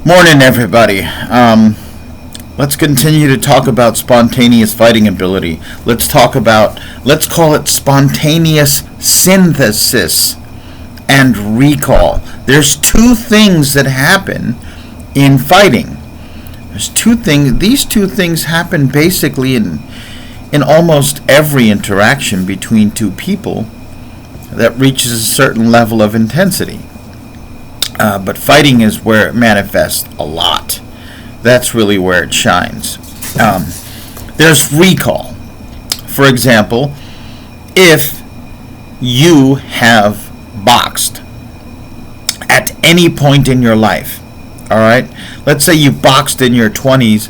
Morning, everybody. Let's continue to talk about spontaneous fighting ability. Let's call it spontaneous synthesis and recall. There's two things that happen in fighting. These two things happen basically in almost every interaction between two people that reaches a certain level of intensity. But fighting is where it manifests a lot. That's really where it shines. There's recall. For example, if you have boxed at any point in your life, all right? Let's say you boxed in your 20s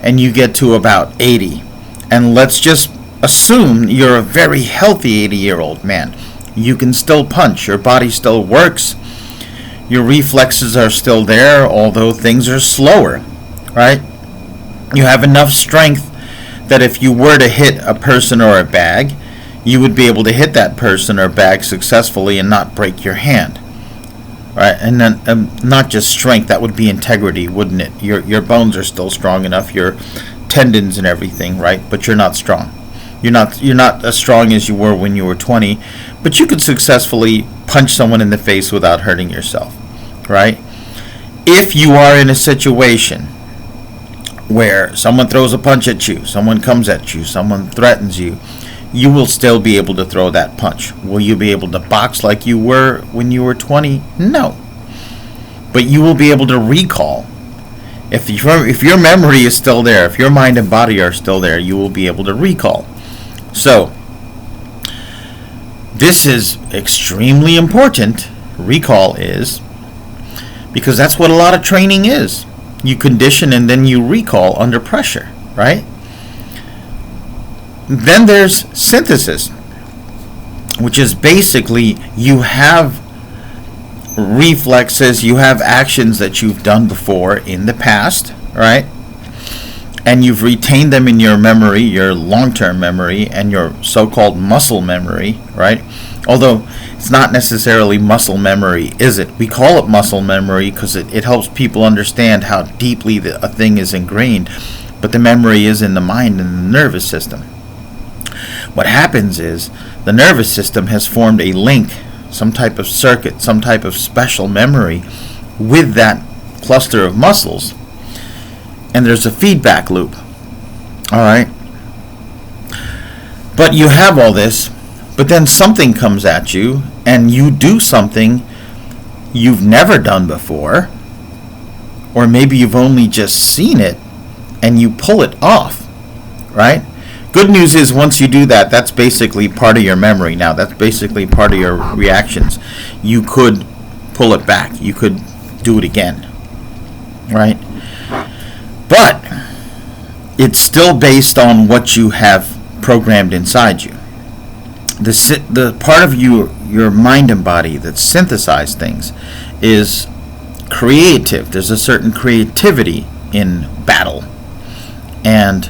and you get to about 80. And let's just assume you're a very healthy 80-year-old man. You can still punch. Your body still works. Your reflexes are still there, although things are slower, right? You have enough strength that if you were to hit a person or a bag, you would be able to hit that person or bag successfully and not break your hand, right? And then not just strength, that would be integrity, wouldn't it? Your bones are still strong enough, your tendons and everything, right? But you're not strong. You're not as strong as you were when you were 20, but you could successfully punch someone in the face without hurting yourself, right? If you are in a situation where someone throws a punch at you, someone comes at you, someone threatens you, you will still be able to throw that punch. Will you be able to box like you were when you were 20? No. But you will be able to recall. If your memory is still there, if your mind and body are still there, you will be able to recall. So, this is extremely important. Recall is, because that's what a lot of training is. You condition and then you recall under pressure, right? Then there's synthesis, which is basically you have reflexes, you have actions that you've done before in the past, right? And you've retained them in your memory, your long-term memory, and your so-called muscle memory, right? Although it's not necessarily muscle memory, is it? We call it muscle memory because it helps people understand how deeply a thing is ingrained, but the memory is in the mind and the nervous system. What happens is the nervous system has formed a link, some type of circuit, some type of special memory with that cluster of muscles, and there's a feedback loop. All right? But you have all this, but then something comes at you and you do something you've never done before, or maybe you've only just seen it and you pull it off, right? Good news is once you do that, that's basically part of your memory now. That's basically part of your reactions. You could pull it back. You could do it again, right? But it's still based on what you have programmed inside you. The part of your mind and body that synthesize things is creative. There's a certain creativity in battle, and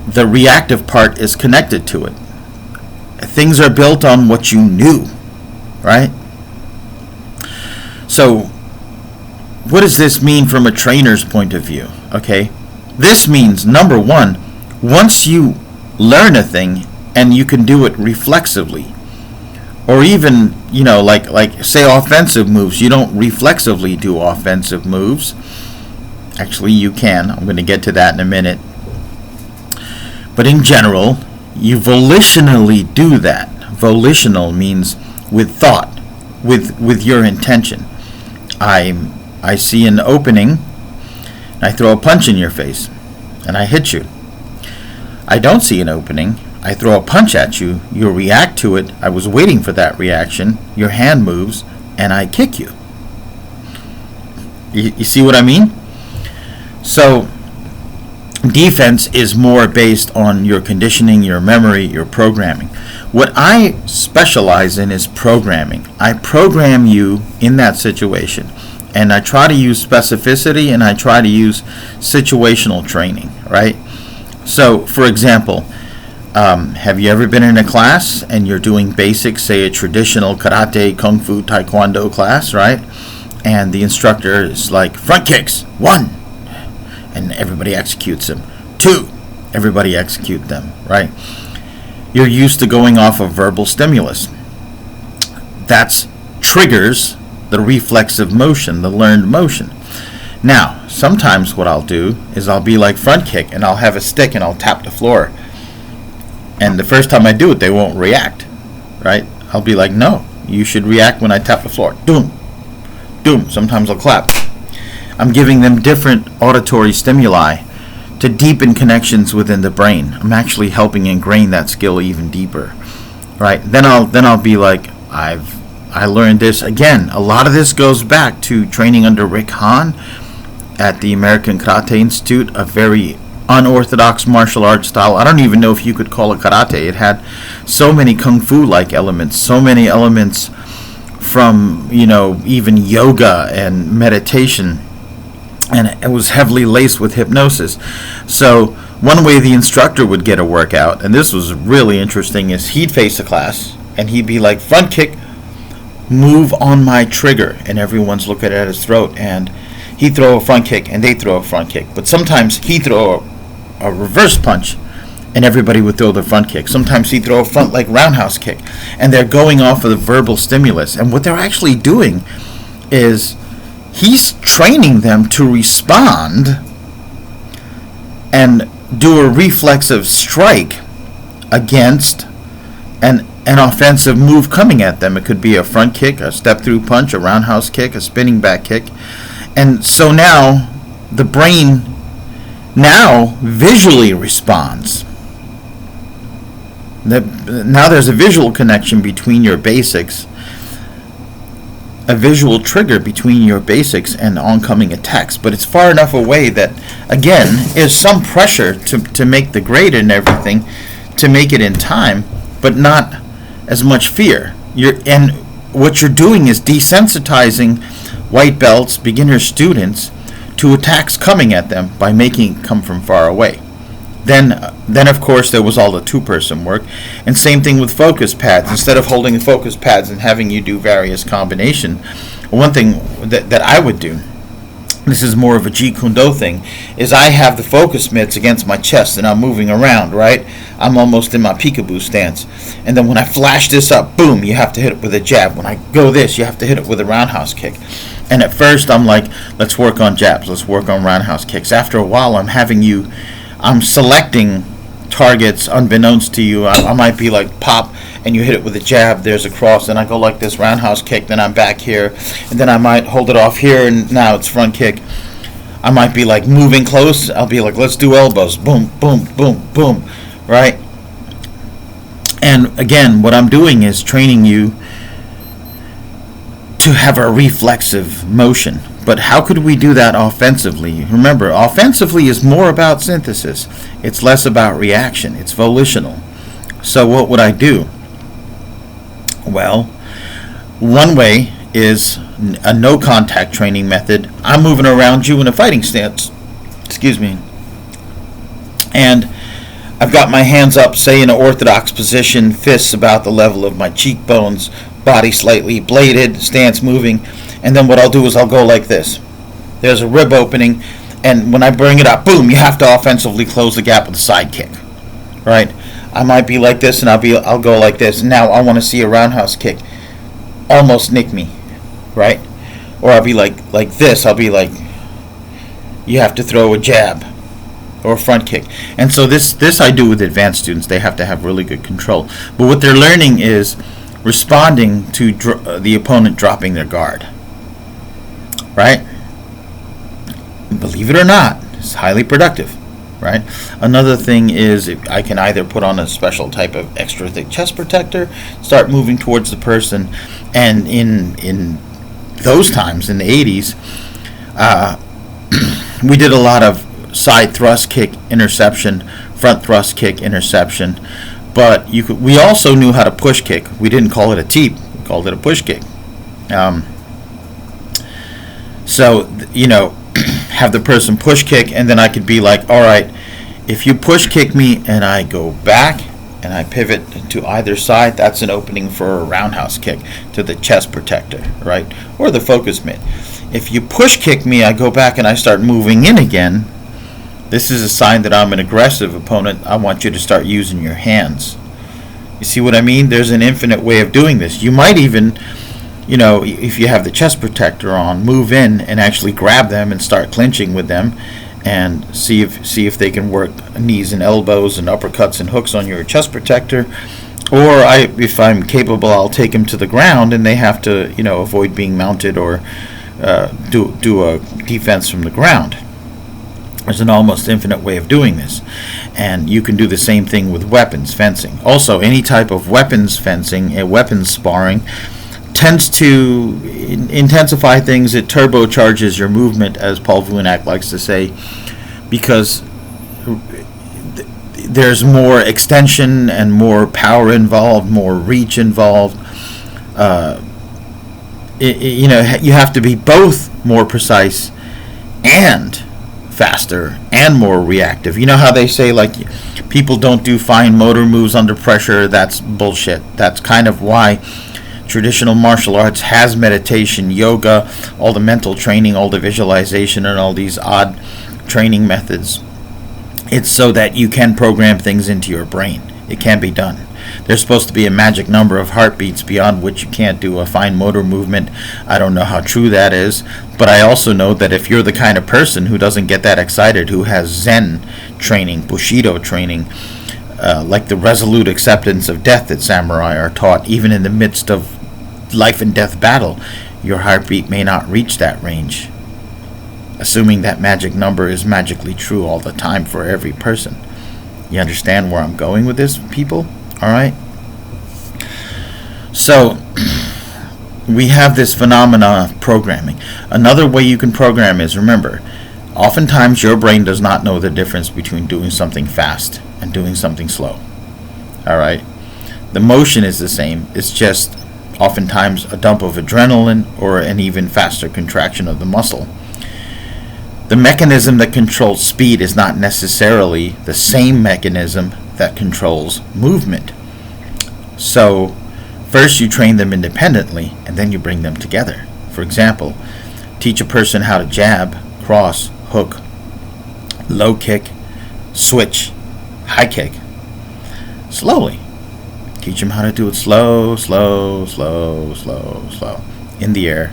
the reactive part is connected to it. Things are built on what you knew, right? So what does this mean from a trainer's point of view? Okay, this means, number one, once you learn a thing and you can do it reflexively, or even, like say offensive moves, you don't reflexively do offensive moves. Actually, you can. I'm going to get to that in a minute. But in general, you volitionally do that. Volitional means with thought, with your intention. I see an opening, I throw a punch in your face, and I hit you. I don't see an opening, I throw a punch at you, you react to it, I was waiting for that reaction, your hand moves, and I kick you. You see what I mean? So, defense is more based on your conditioning, your memory, your programming. What I specialize in is programming. I program you in that situation. And I try to use specificity and I try to use situational training, right? So, for example, have you ever been in a class and you're doing basics, say a traditional karate, kung fu, taekwondo class, right? and the instructor is like, front kicks, 1, and everybody executes them. 2, everybody execute them, right? You're used to going off of verbal stimulus. That's triggers the reflexive motion, the learned motion. Now, sometimes what I'll do is I'll be like front kick, and I'll have a stick and I'll tap the floor. And the first time I do it, they won't react, right? I'll be like, no, you should react when I tap the floor. Doom, doom. Sometimes I'll clap. I'm giving them different auditory stimuli to deepen connections within the brain. I'm actually helping ingrain that skill even deeper, right? Then I'll be like, I learned this. Again, a lot of this goes back to training under Rick Hahn at the American Karate Institute, a very unorthodox martial arts style. I don't even know if you could call it karate. It had so many kung fu-like elements, so many elements from, even yoga and meditation, and it was heavily laced with hypnosis. So one way the instructor would get a workout, and this was really interesting, is he'd face the class and he'd be like, front kick, move on my trigger, and everyone's looking at his throat, and he'd throw a front kick and they'd throw a front kick. But sometimes he'd throw a reverse punch and everybody would throw the front kick. Sometimes he'd throw a front leg roundhouse kick, and they're going off of the verbal stimulus. And what they're actually doing is he's training them to respond and do a reflexive strike against an offensive move coming at them. It could be a front kick, a step-through punch, a roundhouse kick, a spinning back kick. And so now the brain now visually responds. Now there's a visual connection between your basics, a visual trigger between your basics and oncoming attacks. But it's far enough away that, again, there's some pressure to make the grade and everything, to make it in time, but not as much fear. And what you're doing is desensitizing white belts, beginner students, to attacks coming at them by making it come from far away. Then of course there was all the two-person work, and same thing with focus pads. Instead of holding the focus pads and having you do various combination, one thing that I would do, this is more of a Jeet Kune Do thing, is I have the focus mitts against my chest and I'm moving around, right? I'm almost in my peekaboo stance. And then when I flash this up, boom, you have to hit it with a jab. When I go this, you have to hit it with a roundhouse kick. And at first I'm like, let's work on jabs, let's work on roundhouse kicks. After a while I'm selecting targets unbeknownst to you. I might be like pop, and you hit it with a jab, there's a cross, and I go like this, roundhouse kick, then I'm back here, and then I might hold it off here, and now it's front kick. I might be like moving close, I'll be like, let's do elbows, boom, boom, boom, boom, right? And again, what I'm doing is training you to have a reflexive motion. But how could we do that offensively? Remember, offensively is more about synthesis. It's less about reaction. It's volitional. So what would I do? Well, one way is a no-contact training method. I'm moving around you in a fighting stance. Excuse me. And I've got my hands up, say in an orthodox position, fists about the level of my cheekbones, body slightly bladed, stance moving. And then what I'll do is I'll go like this. There's a rib opening, and when I bring it up, boom, you have to offensively close the gap with a side kick, right? I might be like this, and I'll go like this. Now I want to see a roundhouse kick, almost nick me, right? Or I'll be like this. I'll be like, you have to throw a jab or a front kick. And so this I do with advanced students. They have to have really good control. But what they're learning is responding to the opponent dropping their guard. Right? Believe it or not, it's highly productive, right? Another thing is I can either put on a special type of extra thick chest protector, start moving towards the person, and in those times, in the 80s, we did a lot of side thrust kick interception, front thrust kick interception, but we also knew how to push kick. We didn't call it a teep, we called it a push kick. So, have the person push kick, and then I could be like, all right, if you push kick me and I go back and I pivot to either side, that's an opening for a roundhouse kick to the chest protector, right? Or the focus mitt. If you push kick me, I go back and I start moving in again. This is a sign that I'm an aggressive opponent. I want you to start using your hands. You see what I mean? There's an infinite way of doing this. You might even, if you have the chest protector on, move in and actually grab them and start clinching with them, and see if they can work knees and elbows and uppercuts and hooks on your chest protector. Or if I'm capable, I'll take them to the ground and they have to, avoid being mounted or do a defense from the ground. There's an almost infinite way of doing this. And you can do the same thing with weapons fencing. Also, any type of weapons fencing, weapons sparring, tends to intensify things. It turbocharges your movement, as Paul Vunak likes to say, because there's more extension and more power involved, more reach involved. You have to be both more precise and faster and more reactive. You know how they say, like, people don't do fine motor moves under pressure? That's bullshit. That's kind of why traditional martial arts has meditation, yoga, all the mental training, all the visualization, and all these odd training methods. It's so that you can program things into your brain. It can be done. There's supposed to be a magic number of heartbeats beyond which you can't do a fine motor movement. I don't know how true that is, but I also know that if you're the kind of person who doesn't get that excited, who has Zen training, Bushido training, like the resolute acceptance of death that samurai are taught, even in the midst of life and death battle, your heartbeat may not reach that range, assuming that magic number is magically true all the time for every person. You understand where I'm going with this, people? All right? So, we have this phenomena of programming. Another way you can program is, remember, oftentimes your brain does not know the difference between doing something fast and doing something slow. All right? The motion is the same. It's just oftentimes a dump of adrenaline or an even faster contraction of the muscle. The mechanism that controls speed is not necessarily the same mechanism that controls movement. So, first you train them independently, and then you bring them together. For example, teach a person how to jab, cross, hook, low kick, switch, high kick. Slowly. Teach them how to do it slow, slow, slow, slow, slow, in the air,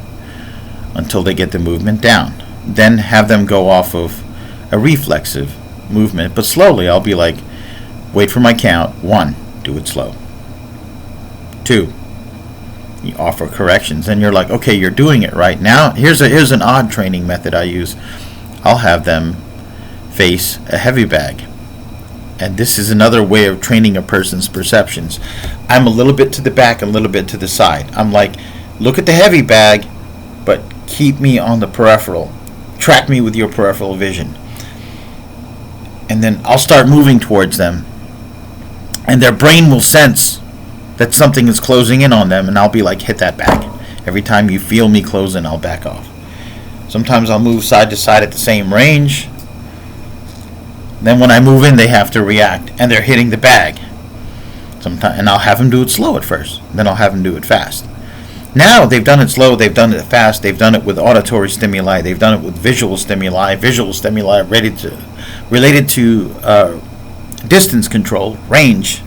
until they get the movement down. Then have them go off of a reflexive movement, but slowly. I'll be like, wait for my count. 1, do it slow. 2, you offer corrections, and you're like, okay, you're doing it right. Now, here's an odd training method I use. I'll have them face a heavy bag. And this is another way of training a person's perceptions. I'm a little bit to the back, a little bit to the side. I'm like, look at the heavy bag, but keep me on the peripheral. Track me with your peripheral vision. And then I'll start moving towards them. And their brain will sense that something is closing in on them, and I'll be like, hit that back. Every time you feel me close in, I'll back off. Sometimes I'll move side to side at the same range. Then when I move in, they have to react, and they're hitting the bag. And I'll have them do it slow at first. Then I'll have them do it fast. Now they've done it slow, they've done it fast, they've done it with auditory stimuli, they've done it with visual stimuli related to distance control, range.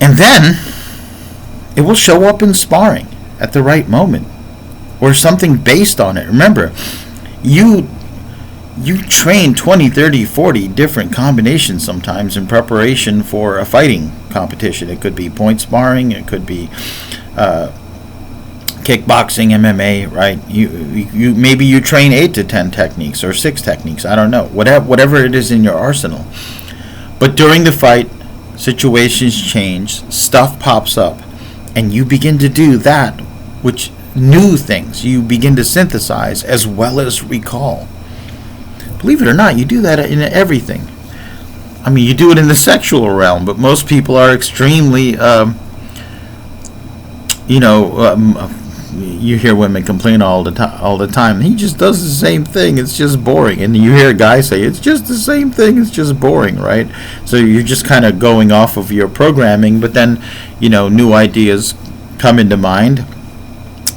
And then it will show up in sparring at the right moment, or something based on it. Remember, you train 20, 30, 40 different combinations sometimes in preparation for a fighting competition. It could be point sparring, it could be kickboxing, MMA, right? You maybe you train 8 to 10 techniques or 6 techniques, I don't know, whatever it is in your arsenal. But during the fight, situations change, stuff pops up, and you begin to do that which new things you begin to synthesize as well as recall. Believe it or not, you do that in everything. I mean, you do it in the sexual realm, but most people are extremely, you hear women complain all the time. He just does the same thing. It's just boring. And you hear a guy say, it's just the same thing. It's just boring, right? So you're just kind of going off of your programming, but then, new ideas come into mind.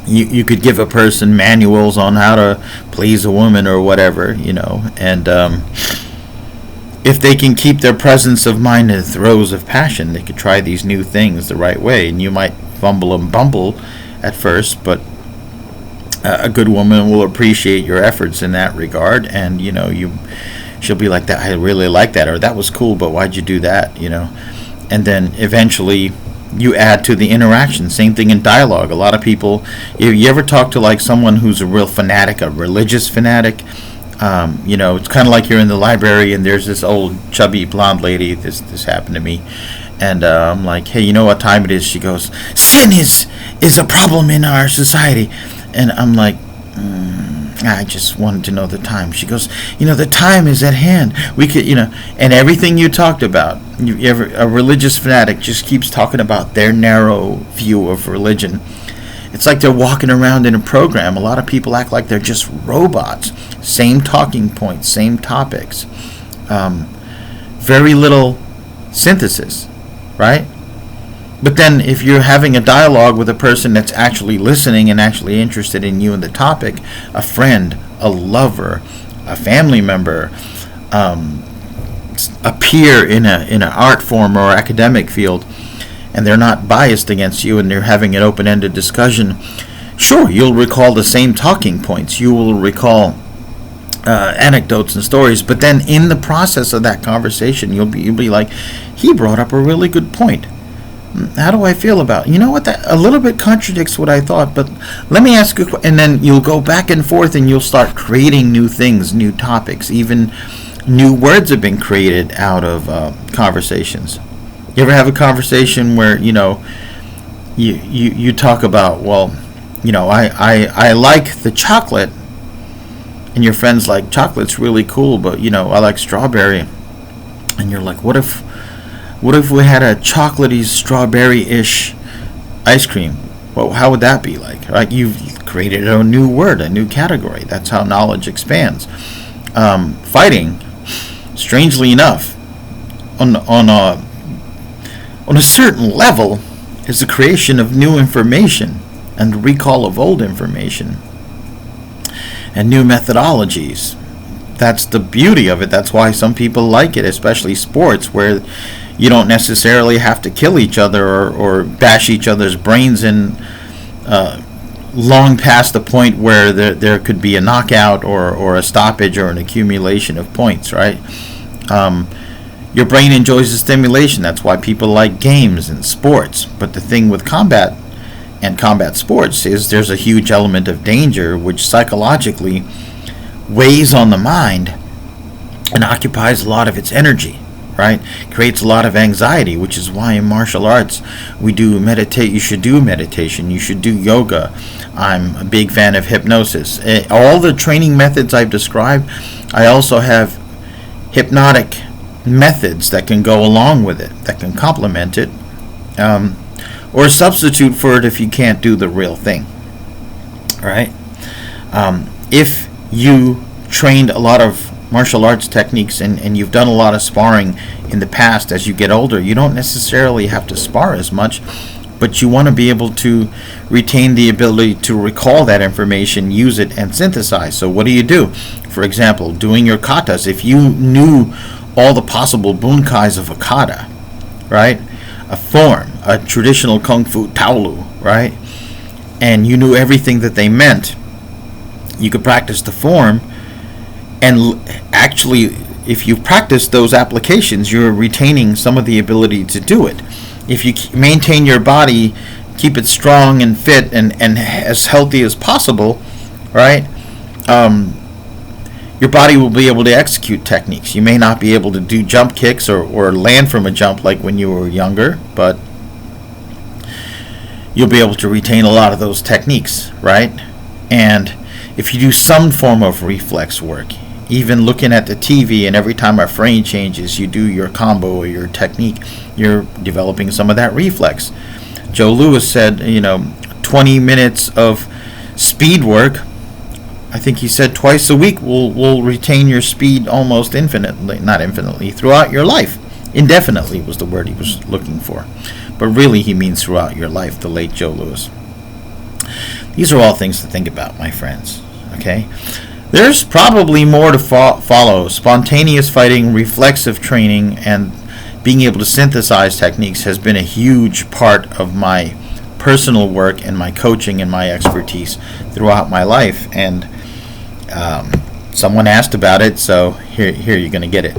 you could give a person manuals on how to please a woman or whatever, and if they can keep their presence of mind in the throes of passion, they could try these new things the right way. And you might fumble and bumble at first, but a good woman will appreciate your efforts in that regard, and she'll be like, that I really like that, or that was cool, but why'd you do that, and then eventually you add to the interaction. Same thing in dialogue. A lot of people, you ever talk to like someone who's a real fanatic, a religious fanatic, it's kind of like you're in the library and there's this old chubby blonde lady. This happened to me, and I'm like, hey, you know what time it is? She goes, sin is a problem in our society. And I'm like, I just wanted to know the time. She goes, the time is at hand. We could, and everything you talked about, a religious fanatic just keeps talking about their narrow view of religion. It's like they're walking around in a program. A lot of people act like they're just robots. Same talking points, same topics. Very little synthesis, right? But then if you're having a dialogue with a person that's actually listening and actually interested in you and the topic, a friend, a lover, a family member, a peer in an art form or academic field, and they're not biased against you and they're having an open-ended discussion, sure, you'll recall the same talking points. You will recall anecdotes and stories, but then in the process of that conversation, you'll be like, he brought up a really good point. How do I feel about it? You know what, that a little bit contradicts what I thought, but let me ask you, and then you'll go back and forth and you'll start creating new things, new topics. Even new words have been created out of conversations. You ever have a conversation where you talk about, well, I like the chocolate, and your friend's like, chocolate's really cool, but I like strawberry, and you're like, what if we had a chocolatey, strawberry-ish ice cream? Well, how would that be like? Right? You've created a new word, a new category. That's how knowledge expands. Fighting, strangely enough, on a certain level, is the creation of new information and the recall of old information and new methodologies. That's the beauty of it. That's why some people like it, especially sports, where you don't necessarily have to kill each other or bash each other's brains in long past the point where there could be a knockout or a stoppage or an accumulation of points, right? Your brain enjoys the stimulation. That's why people like games and sports. But the thing with combat and combat sports is there's a huge element of danger which psychologically weighs on the mind and occupies a lot of its energy, right? Creates a lot of anxiety, which is why in martial arts we do meditate. You should do meditation. You should do yoga. I'm a big fan of hypnosis. All the training methods I've described, I also have hypnotic methods that can go along with it, that can complement it, or substitute for it if you can't do the real thing, right? If you trained a lot of martial arts techniques and you've done a lot of sparring in the past, as you get older, you don't necessarily have to spar as much, but you want to be able to retain the ability to recall that information, use it, and synthesize. So what do? For example, doing your katas. If you knew all the possible bunkais of a kata, right? A form, a traditional kung fu taolu, right? And you knew everything that they meant, you could practice the form, and actually, if you practice those applications, you're retaining some of the ability to do it. If you maintain your body, keep it strong and fit and as healthy as possible, right? Your body will be able to execute techniques. You may not be able to do jump kicks or land from a jump like when you were younger, but you'll be able to retain a lot of those techniques, right? And if you do some form of reflex work, even looking at the TV, and every time a frame changes, you do your combo or your technique, you're developing some of that reflex. Joe Louis said, 20 minutes of speed work, I think he said twice a week, will retain your speed almost infinitely, not infinitely, throughout your life. Indefinitely was the word he was looking for. But really he means throughout your life, the late Joe Louis. These are all things to think about, my friends. Okay? There's probably more to follow. Spontaneous fighting, reflexive training, and being able to synthesize techniques has been a huge part of my personal work and my coaching and my expertise throughout my life. And someone asked about it, so here you're going to get it.